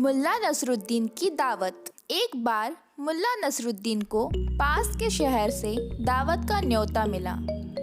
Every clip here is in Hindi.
मुल्ला नसरुद्दीन की दावत। एक बार मुल्ला नसरुद्दीन को पास के शहर से दावत का न्योता मिला।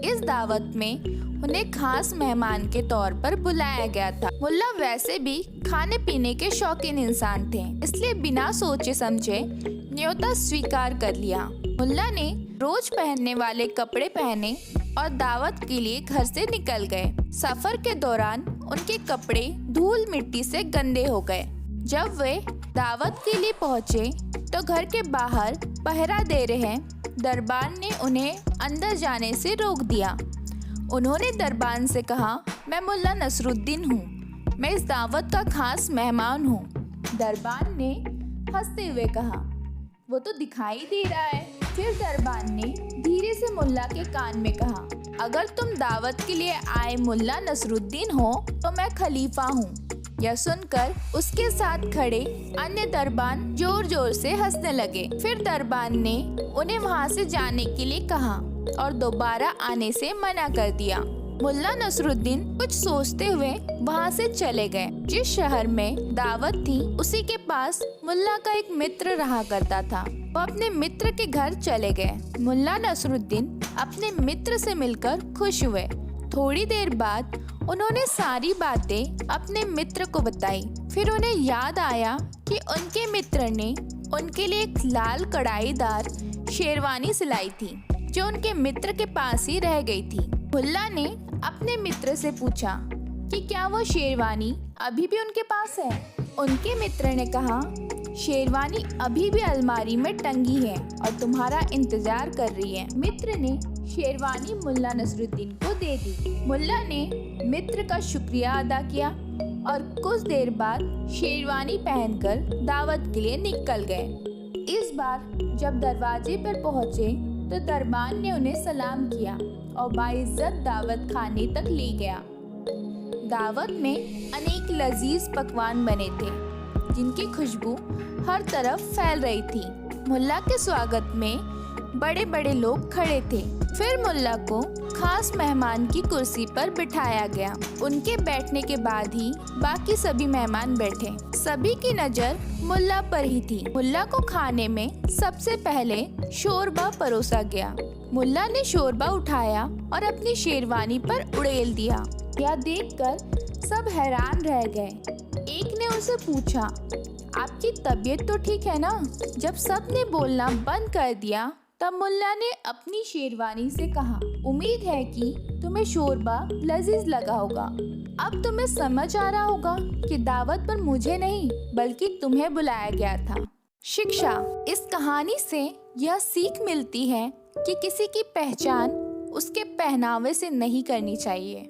इस दावत में उन्हें खास मेहमान के तौर पर बुलाया गया था। मुल्ला वैसे भी खाने पीने के शौकीन इंसान थे, इसलिए बिना सोचे समझे न्योता स्वीकार कर लिया। मुल्ला ने रोज पहनने वाले कपड़े पहने और दावत के लिए घर से निकल गए। सफर के दौरान उनके कपड़े धूल मिट्टी से गंदे हो गए। जब वे दावत के लिए पहुंचे तो घर के बाहर पहरा दे रहे दरबान ने उन्हें अंदर जाने से रोक दिया। उन्होंने दरबान से कहा, मैं मुल्ला नसरुद्दीन हूँ, मैं इस दावत का खास मेहमान हूँ। दरबान ने हंसते हुए कहा, वो तो दिखाई दे रहा है। फिर दरबान ने धीरे से मुल्ला के कान में कहा, अगर तुम दावत के लिए आए मुल्ला नसरुद्दीन हो तो मैं खलीफा हूँ। यह सुनकर उसके साथ खड़े अन्य दरबान जोर जोर से हंसने लगे। फिर दरबान ने उन्हें वहाँ से जाने के लिए कहा और दोबारा आने से मना कर दिया। मुल्ला नसरुद्दीन कुछ सोचते हुए वहाँ से चले गए। जिस शहर में दावत थी उसी के पास मुल्ला का एक मित्र रहा करता था। वो अपने मित्र के घर चले गए। मुल्ला नसरुद्दीन अपने मित्र से मिलकर खुश हुए। थोड़ी देर बाद उन्होंने सारी बातें अपने मित्र को बताई। फिर उन्हें याद आया कि उनके मित्र ने उनके लिए एक लाल कढ़ाईदार शेरवानी सिलाई थी जो उनके मित्र के पास ही रह गई थी। मुल्ला ने अपने मित्र से पूछा कि क्या वो शेरवानी अभी भी उनके पास है। उनके मित्र ने कहा, शेरवानी अभी भी अलमारी में टंगी है और तुम्हारा इंतजार कर रही है। मित्र ने शेरवानी मुल्ला नसरुद्दीन को दे दी। मुल्ला ने मित्र का शुक्रिया अदा किया और कुछ देर बाद शेरवानी पहनकर दावत के लिए निकल गए। इस बार जब दरवाजे पर पहुंचे तो दरबान ने उन्हें सलाम किया और बाइज्जत दावत खाने तक ले गया। दावत में अनेक लजीज पकवान बने थे जिनकी खुशबू हर तरफ फैल रही थी। मुल्ला के स्वागत में बड़े बड़े लोग खड़े थे। फिर मुल्ला को खास मेहमान की कुर्सी पर बिठाया गया। उनके बैठने के बाद ही बाकी सभी मेहमान बैठे। सभी की नजर मुल्ला पर ही थी। मुल्ला को खाने में सबसे पहले शोरबा परोसा गया। मुल्ला ने शोरबा उठाया और अपनी शेरवानी पर उड़ेल दिया। यह देखकर सब हैरान रह गए। एक ने उनसे पूछा, आपकी तबीयत तो ठीक है ना? जब सब ने बोलना बंद कर दिया तब मुल्ला ने अपनी शेरवानी से कहा, उम्मीद है कि तुम्हें शोरबा लजीज लगा होगा। अब तुम्हें समझ आ रहा होगा कि दावत पर मुझे नहीं बल्कि तुम्हें बुलाया गया था। शिक्षा। इस कहानी से यह सीख मिलती है कि किसी की पहचान उसके पहनावे से नहीं करनी चाहिए।